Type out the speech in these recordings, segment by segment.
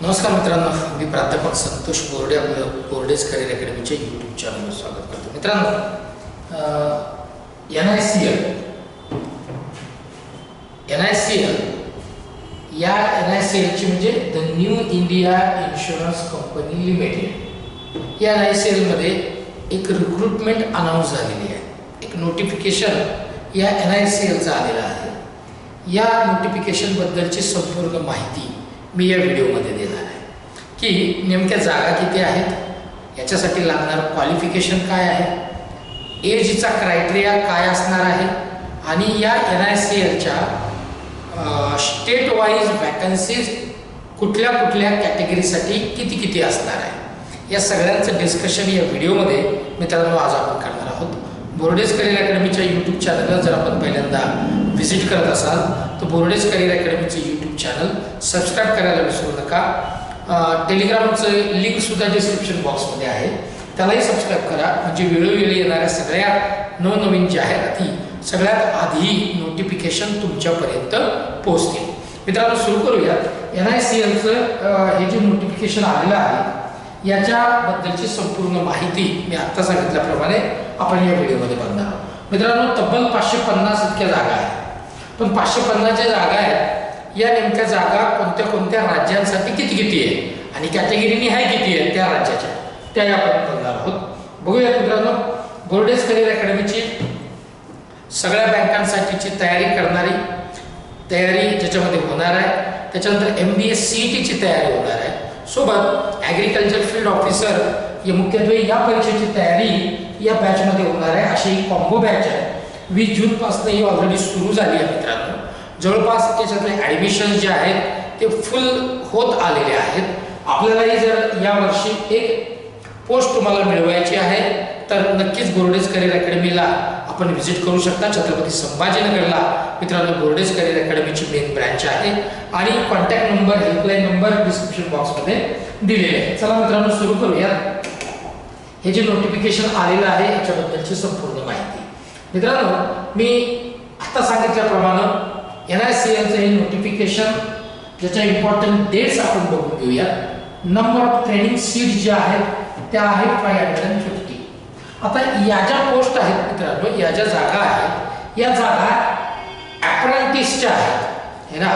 नमस्कार मित्रांनो, मी प्राध्यापक संतोष बोर्डे आपलं बोर्डेज करिअर अकॅडमीच्या यूट्यूब चॅनलवर स्वागत करतो. मित्रांनो, NICL या NICLची म्हणजे the new India insurance company limited या NICLमध्ये एक रिक्रुटमेंट अनाऊन्स झालेली आहे. एक नोटिफिकेशन या NICLचं आलेलं आहे. या नोटिफिकेशनबद्दलची संपूर्ण माहिती मी या व्हिडिओमध्ये देणार आहे की नेमक्या जागा किती आहेत, याच्यासाठी लागणारं क्वालिफिकेशन काय आहे, एजचा क्रायटेरिया काय असणार आहे आणि या NICLच्या स्टेट वाईज वॅकन्सीज कुठल्या कुठल्या कॅटेगरीसाठी किती किती असणार आहे, या सगळ्यांचं डिस्कशन या व्हिडिओमध्ये मित्रांनो आज आपण करणार आहोत. बोर्डेज करिअर अकॅडमीच्या यूट्यूब चॅनलला जर आपण पहिल्यांदा व्हिजिट करत असाल तर बोर्डेज करिअर अकॅडमीचं यूट्यूब चॅनल सबस्क्राईब करायला विसरू नका. टेलिग्रामचं लिंकसुद्धा डिस्क्रिप्शन बॉक्समध्ये आहे, त्यालाही सबस्क्राईब करा म्हणजे वेळोवेळी येणाऱ्या सगळ्या नवनवीन जाहिराती सगळ्यात आधी नोटिफिकेशन तुमच्यापर्यंत पोहोचतील. मित्रांनो, सुरू करूया. NICLचं हे जे नोटिफिकेशन आलेलं आहे याच्याबद्दलची संपूर्ण माहिती मी आत्ता सांगितल्याप्रमाणे आपण या व्हिडिओमध्ये बघणार आहोत. मित्रांनो, तब्बल 550 इतक्या जागा आहेत. पण 550 ज्या जागा आहेत या नेमक्या जागा कोणत्या कोणत्या राज्यांसाठी किती किती आहे आणि कॅटेगरीनी आहे किती आहे त्या राज्याच्या, त्या आपण बघणार आहोत. बघूया मित्रांनो, बोर्डेज करिअर अकॅडमीची सगळ्या बँकांसाठीची तयारी ज्याच्यामध्ये होणार आहे. त्याच्यानंतर MBA CETची तयारी होणार आहे. सोबत ॲग्रिकल्चर फील्ड ऑफिसर या मुख्यत्वे या परीक्षेची तयारी या बॅचमध्ये होणार आहे. अशी ही कॉम्बो बॅच आहे. 20 जूनपासून ही ऑलरेडी सुरू झाली आहे. मित्रांनो, जवळपास त्याच्यातले ॲडमिशन्स जे आहेत ते फुल होत आलेले आहेत. आपल्यालाही जर यावर्षी एक पोस्ट तुम्हाला मिळवायची आहे तर नक्कीच बोर्डेज करिअर अकॅडमीला आपण व्हिजिट करू शकता. छत्रपती संभाजीनगरला मित्रांनो बोर्डेज करिअर अकॅडमीची मेन ब्रँच आहे आणि contact number, helpline number description बॉक्समध्ये दिलेले आहे. चला मित्रांनो, सुरू करूया. हे जे नोटिफिकेशन आलेलं आहे याच्याबद्दलची संपूर्ण माहिती. मित्रांनो, मी आता सांगितल्याप्रमाणे NICLचं हे नोटिफिकेशन ज्याच्या इम्पॉर्टंट डेट्स आपण बघून घेऊया. नंबर ऑफ ट्रेनिंग सीट ज्या आहेत त्या आहेत 550. आता या ज्या पोस्ट आहेत मित्रांनो, या ज्या जागा आहेत या जागा अप्रेंटिसच्या आहेत हे ना,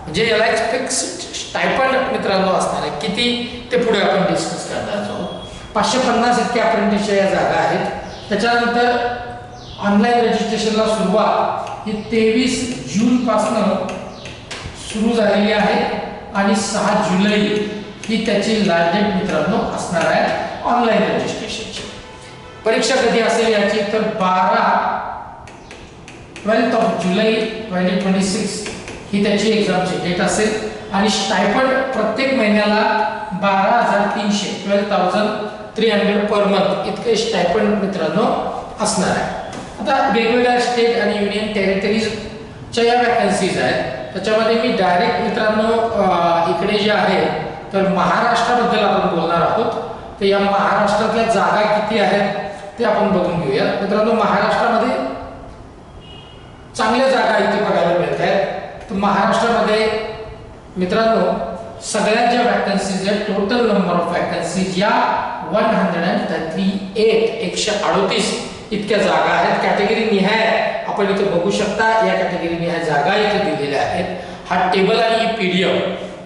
म्हणजे याला एक फिक्स्ड स्टायपंड मित्रांनो असणार आहे. किती ते पुढे आपण डिस्कस करणार आहोत. 550 इतक्या अप्रेंटिसच्या या जागा आहेत. त्याच्यानंतर ऑनलाईन रजिस्ट्रेशनला सुरुवात ही 23 जूनपासून सुरू झालेली आहे आणि 6 जुलै ही त्याची लास्ट डेट मित्रांनो असणार आहे ऑनलाईन रजिस्ट्रेशनची. परीक्षा कधी असेल याची तर 12 जुलै 2026 ही त्याची एक्झामची डेट असेल आणि स्टायपंड प्रत्येक महिन्याला 12,300 12,300 पर मंथ इतके स्टायपंड मित्रांनो असणार आहे. आता वेगवेगळ्या स्टेट आणि युनियन टेरिटरीजच्या या वॅकन्सीज आहेत. त्याच्यामध्ये मी डायरेक्ट मित्रांनो इकडे जे आहे तर महाराष्ट्राबद्दल आपण बोलणार आहोत. तर या महाराष्ट्रातल्या जागा किती आहेत ते आपण बघून घेऊया. मित्रांनो, महाराष्ट्रामध्ये चांगल्या जागा इथे बघायला मिळत आहेत. तर महाराष्ट्रामध्ये मित्रांनो सगळ्या ज्या वॅकन्सीज आहेत, टोटल नंबर ऑफ वॅकन्सीज या 138 इतक्या जागा आहेत. कॅटेगरी निहाय आपण इथे बघू शकता. या कॅटेगरी निहाय जागा इथे दिलेल्या आहेत. हा टेबल आणि ही PDF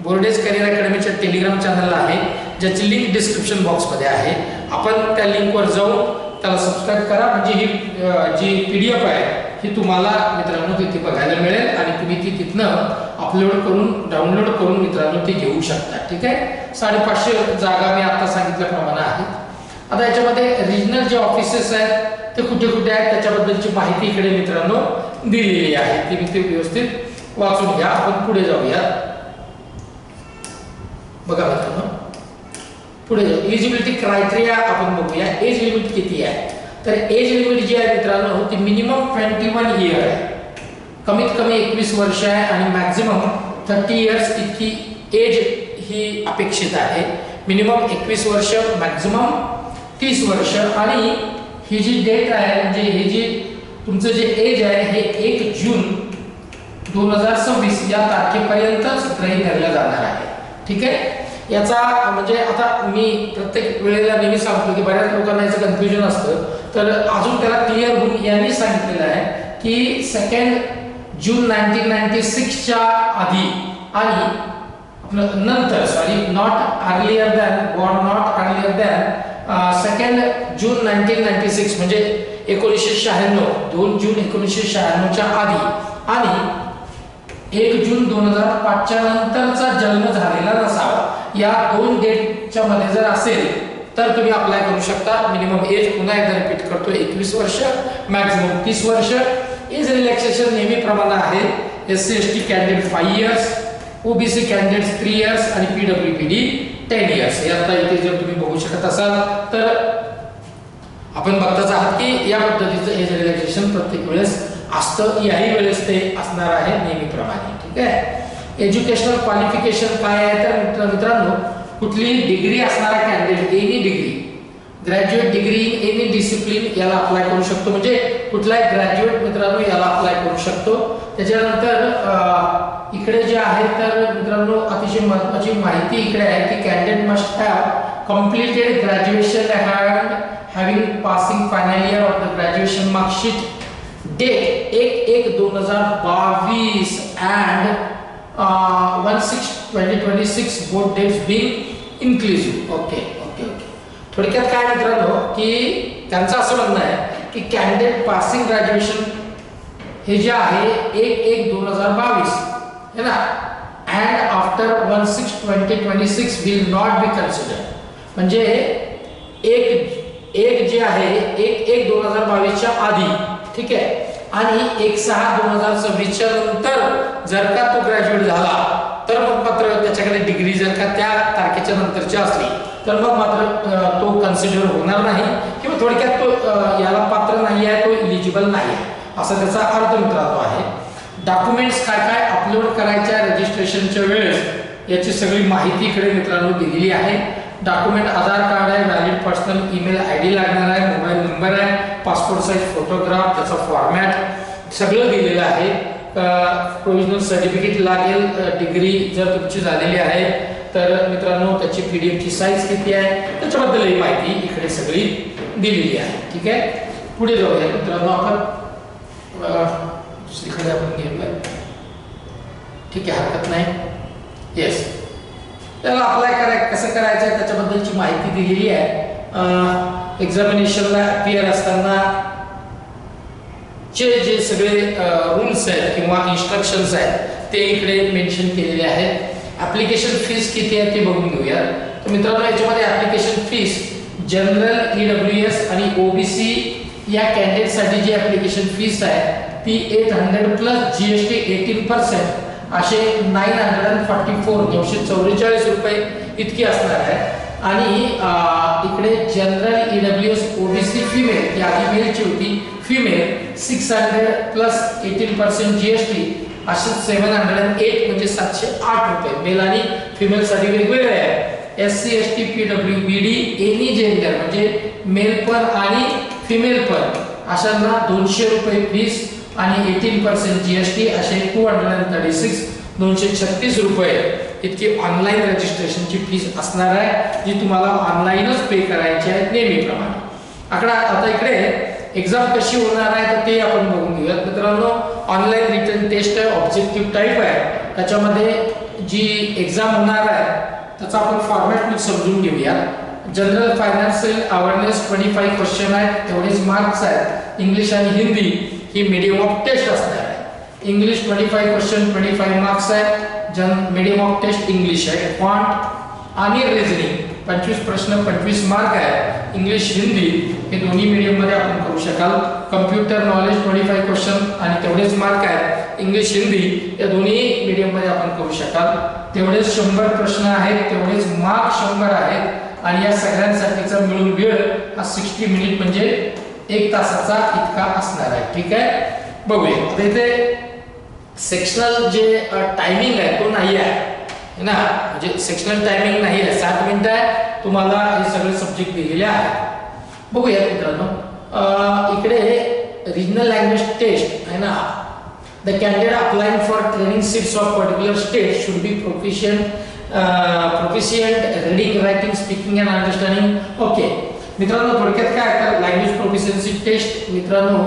बोर्डेज करिअर अकॅडमीच्या टेलिग्राम चॅनलला आहे, ज्याची लिंक डिस्क्रिप्शन बॉक्समध्ये आहे. आपण त्या लिंकवर जाऊन त्याला सबस्क्राईब करा म्हणजे ही जी PDF आहे ही तुम्हाला मित्रांनो तिथे बघायला मिळेल आणि तुम्ही ती तिथनं डाउनलोड करून मित्रांनो ती घेऊ शकता. ठीक आहे. 550 जागा मी आता सांगितल्याप्रमाणे आहेत. आता याच्यामध्ये रिजनल जे ऑफिसेस आहेत ते कुठे कुठे आहेत त्याच्याबद्दलची माहिती इकडे मित्रांनो दिलेली आहे. ती मी ते व्यवस्थित वाचून घ्या. आपण पुढे जाऊया. बघा मित्रांनो, पुढे जाऊ. एलिजिबिलिटी क्रायटेरिया आपण बघूया. एज लिमिट किती आहे तर एज लिमिट जी आहे मित्रांनो ती मिनिमम 21 इयर आहे. कमीत कमी 21 वर्ष आहे आणि मॅक्झिमम 30 इयर्स इतकी एज ही अपेक्षित आहे. मिनिमम 21 वर्ष, मॅक्झिमम 30 वर्ष आणि ही जी डेट आहे म्हणजे हे जे तुमचं जे एज आहे हे 1 जून 2026 या तारखेपर्यंतच गृहीत धरलं जाणार आहे. ठीक आहे. याचा म्हणजे आता मी प्रत्येक वेळेला नेहमी सांगतो की बऱ्याच लोकांना याचं कन्फ्युजन असतं, तर अजून त्याला क्लिअर होऊन यांनी सांगितलेलं आहे की 2 जून 1996च्या आधी आणि नंतर, सॉरी, नॉट अर्लियर दॅन 2 जून 1996 म्हणजे 1996, 2 जून 1996च्या आधी आणि 1 जून 2005च्या नंतरचा जन्म झालेला नसावा. या 2 डेटच्या मध्ये जर असेल तर तुम्ही अप्लाय करू शकता. मिनिमम एज पुन्हा एकदा रिपीट करतो 21 वर्ष, मॅक्सिमम 30 वर्ष. एज रिलॅक्सेशन नेहमीप्रमाणे आहे. SC ST candidate 5 years, OBC candidates 3 years आणि PWPD 10 इयर्स. हे आता इथे जर तुम्ही बघू शकत असाल तर आपण बघताच आहात की या पद्धतीचं एज रिलॅक्सेशन प्रत्येक वेळेस असतं. याही वेळेस ते असणार आहे नेहमीप्रमाणे. ठीक आहे. एज्युकेशनल क्वालिफिकेशन काय आहे तर मित्रांनो, कुठली डिग्री असणारा candidate, any degree, graduate degree in any discipline याला अप्लाय करू शकतो. म्हणजे कुठलाही ग्रॅज्युएट मित्रांनो याला अप्लाय करू शकतो. त्याच्यानंतर इकडे जे आहे तर मित्रांनो अतिशय महत्त्वाची माहिती इकडे आहे की candidate must have completed graduation and having passing final year of the graduation marksheet date 1/1/2022 and 1/6/2026 board dates being inclusive. Okay. थोडक्यात काय मित्रांनो की त्यांचं असं म्हणणं आहे की कॅन्डिडेट पासिंग ग्रॅज्युएशन हे जे आहे 1/1/2022 है ना, and after 1/6/2026 will not be considered. म्हणजे एक जे आहे 1/1/2022च्या आधी, ठीक आहे, आणि 1/6/2026च्या नंतर जर का तो ग्रॅज्युएट झाला तर मग मात्र त्याच्याकडे डिग्री जर का त्या तारखेच्या नंतरची असली तर मग मात्र तो कन्सिडर होणार नाही किंवा थोडक्यात तो याला पात्र नाही आहे, तो इलिजिबल नाही आहे, असा त्याचा अर्थ मित्रांनो आहे. डॉक्युमेंट्स काय काय अपलोड करायच्या रजिस्ट्रेशनच्या वेळेस याची सगळी माहिती इकडे मित्रांनो दिलेली आहे. डॉक्युमेंट आधार कार्ड आहे, व्हॅलिड पर्सनल ईमेल ID लागणार आहे, मोबाईल नंबर आहे, पासपोर्ट साईज फोटोग्राफ, त्याचा फॉर्मॅट सगळं दिलेलं आहे. प्रोव्हिजनल सर्टिफिकेट लागेल, डिग्री जर तुमची झालेली आहे तर मित्रांनो त्याची PDF ची साईज किती आहे त्याच्याबद्दलही माहिती इकडे सगळी दिलेली आहे. ठीक आहे, पुढे जाऊया मित्रांनो आपण दुसरीकडे आपण घेऊया. ठीक आहे, हरकत नाही. येस, त्याला अप्लाय कसं करायचं त्याच्याबद्दलची माहिती दिलेली आहे. एक्झामिनेशनला अपियर असताना जे सगळे रूल्स आहेत किंवा इन्स्ट्रक्शन्स आहेत ते इकडे मेन्शन केलेले आहेत. ऍप्लिकेशन फीस किती आहे ते बघून घेऊया. तर मित्रांनो याच्यामध्ये ऍप्लिकेशन फीस जनरल, EWS आणि OBC या कॅन्डिडेटसाठी जी ऍप्लिकेशन फीस आहे ती 800 प्लस GST 18% असे 944 रुपये इतकी असणार आहे. आणि इकडे जनरल, EWS, OBC फिमेल, ती आधी मेलची होती, फिमेल 600 प्लस 18% GST असे 708 म्हणजे 708 रुपये. मेल आणि फिमेल साठी वेगवेगळे आहे. SC ST PWBD any gender म्हणजे मेल पण आणि फिमेल पण अशांना 200 रुपये फीस आणि 18% GST असे 236 रुपये इतकी ऑनलाईन रजिस्ट्रेशनची फीस असणार आहे, जी तुम्हाला ऑनलाईनच पे करायची आहे नेहमीप्रमाणे. आता इकडे एक्झाम कशी होणार आहे तर ते आपण बघून घेऊया. मित्रांनो ऑनलाईन रिटन टेस्ट आहे, ऑब्जेक्टिव्ह टाईप आहे. त्याच्यामध्ये जी एक्झाम होणार आहे त्याचा आपण फॉर्मॅट मी समजून घेऊया. जनरल फायनान्शियल अवेअरनेस 25 क्वेश्चन आहेत, तेवढेच मार्क्स आहेत. इंग्लिश आणि हिंदी ही मीडियम ऑफ टेस्ट असणार आहे. इंग्लिश 25 क्वेश्चन 25 मार्क्स आहे. मीडियम ऑफ टेस्ट इंग्लिश आहे. क्वांट आणि रिझनिंग 25 प्रश्न 25 मार्क आहे. इंग्लिश हिंदी हे दोन्ही मीडियम मध्ये आपण करू शकाल. कम्प्युटर नॉलेज 25 क्वेश्चन आणि तेवढेच मार्क आहेत. इंग्लिश हिंदी या दोन्ही मीडियम मध्ये आपण करू शकाल. तेवढेच 100 प्रश्न आहेत, तेवढेच मार्क 100 आहेत आणि या सगळ्यांसाठीचा मिळून वेळ हा 60 मिनिट म्हणजे 1 तासाचा इतका असणार आहे. ठीक आहे, बघूया. आता इथे सेक्शनल जे टायमिंग आहे तो नाही आहे ना, म्हणजे सेक्शनल टायमिंग नाही आहे. 7 मिनिटं आहे. तुम्हाला हे सगळे सब्जेक्ट दिलेले आहेत. बघूया मित्रांनो, इकडे रिजनल लँग्वेज टेस्ट आहे ना, The candidate applying for training seats of particular state should be proficient reading, writing, speaking and understanding. Okay, मित्रांनो थोडक्यात काय तर लँग्वेज प्रोफिशियन्सी टेस्ट मित्रांनो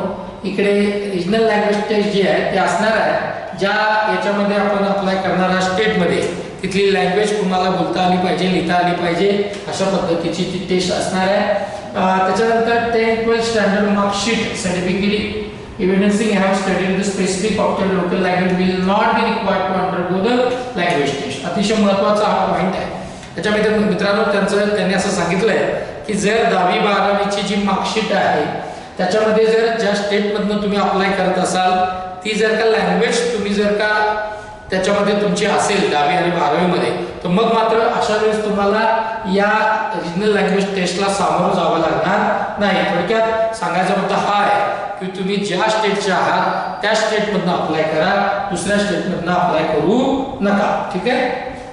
इकडे रीजनल लँग्वेज टेस्ट जी आहे ते असणार आहे ज्या याच्यामध्ये आपण अप्लाय करणारा स्टेट मध्ये तिथली लँग्वेज तुम्हाला बोलता आली पाहिजे, लिहिता आली पाहिजे, अशा पद्धतीची ती टेस्ट असणार आहे. त्याच्यानंतर 10-12 standard marksheet certificate evidencing have studied the specific opted local language will not be required to undergo the language test. अतिशय महत्त्वाचा हा पॉइंट आहे. त्याच्यामध्ये मित्रांनो त्यांनी असं सांगितलंय की जर 10वी 12वीची जी मार्कशीट आहे त्याच्यामध्ये जर ज्या स्टेट मधनं तुम्ही अप्लाय करत असाल ती जर का लँग्वेज तुम्ही जर का त्याच्यामध्ये तुमची असेल 10वी आणि 12वी मध्ये तर मग मात्र अशा वेळेस तुम्हाला या रीजनल लँग्वेज टेस्टला सामोरं जावं लागणार नाही. थोडक्यात सांगायचा मुद्दा हा आहे की तुम्ही ज्या स्टेटचे आहात त्या स्टेटमधनं अप्लाय करा, दुसऱ्या स्टेटमधनं अप्लाय करू नका. ठीक आहे.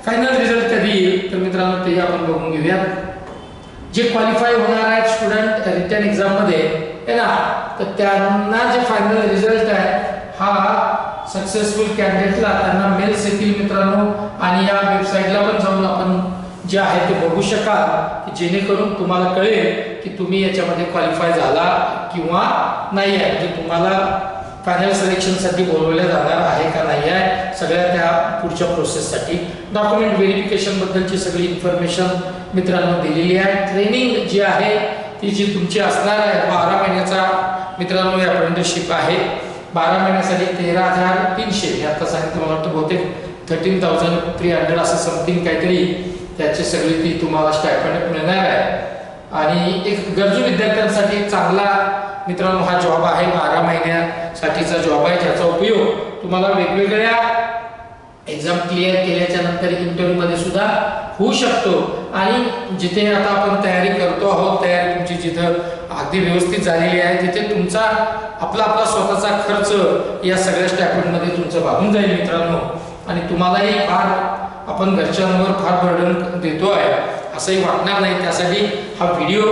फायनल रिझल्ट कधी येईल तर मित्रांनो ते आपण बघून घेऊया. जे क्वालिफाय होणार आहेत स्टुडंट रिटन एक्झाम मध्ये है ना तर त्यांना जे फायनल रिझल्ट आहे हा सक्सेसफुल कॅन्डिडेटला त्यांना मेल्स येतील मित्रांनो आणि या वेबसाईटला पण जाऊन आपण जे आहे ते बघू शकाल की जेणेकरून तुम्हाला कळेल की तुम्ही याच्यामध्ये क्वालिफाय झाला किंवा नाही आहे, म्हणजे तुम्हाला फायनल सिलेक्शनसाठी बोलवलं जाणार आहे का नाही आहे सगळ्या त्या पुढच्या प्रोसेससाठी. डॉक्युमेंट व्हेरिफिकेशन बद्दलची सगळी इन्फॉर्मेशन मित्रांनो दिलेली आहे. ट्रेनिंग जी आहे ती जी तुमची असणार आहे 12 महिन्याचा मित्रांनो अप्रेंटिसशिप आहे. 12 महिन्यासाठी 13,300 हे आता सांगितलं मला वाटतं बहुतेक 13,300 असं समथिंग काहीतरी त्याची सगळी ती तुम्हाला स्टायपेंड मिळणार आहे. आणि एक गरजू विद्यार्थ्यांसाठी चांगला मित्रांनो हा जॉब आहे. 12 महिन्यासाठीचा जॉब आहे ज्याचा उपयोग तुम्हाला वेगवेगळ्या एक्झाम क्लिअर केल्याच्या नंतर इंटरव्ह्यू मध्ये सुद्धा होऊ शकतो. आणि जिथे आता आपण तयारी करतो आहोत तयारी तुमची जिथं अगदी व्यवस्थित झालेली आहे तिथे तुमचा आपला स्वतःचा खर्च या सगळ्या स्टायपेंड मध्ये तुमचं भागून जाईल मित्रांनो. आणि तुम्हालाही फार आपण घरच्यांवर फार बर्डन देतो आहे असंही वाटणार नाही. त्यासाठी हा व्हिडिओ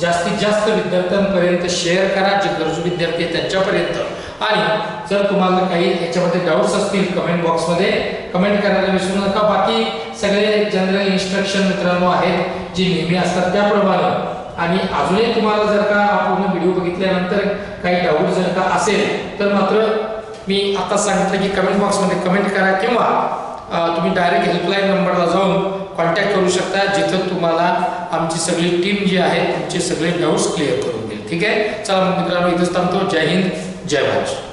जास्तीत जास्त विद्यार्थ्यांपर्यंत शेअर करा जे गरजू विद्यार्थी आहेत त्यांच्यापर्यंत. आणि जर तुम्हाला काही याच्यामध्ये डाऊट्स असतील कमेंट बॉक्समध्ये कमेंट करायला विसरू नका. बाकी सगळे जनरल इन्स्ट्रक्शन मित्रांनो आहेत जे नेहमी असतात त्याप्रमाणे. आणि अजूनही तुम्हाला जर का पूर्ण व्हिडिओ बघितल्यानंतर काही डाऊट जर का असेल तर मात्र मी आता सांगितलं की कमेंट बॉक्समध्ये कमेंट करा किंवा तुम्ही डायरेक्ट हेल्पलाईन नंबरला जाऊन कॉन्टॅक्ट करू शकता जिथं तुम्हाला आमची सगळी टीम जी आहे तुमचे सगळे डाऊट्स क्लिअर करून देईल. ठीक आहे. चला मित्रांनो इथंच थांबतो. जय हिंद जय महाराष्ट्र.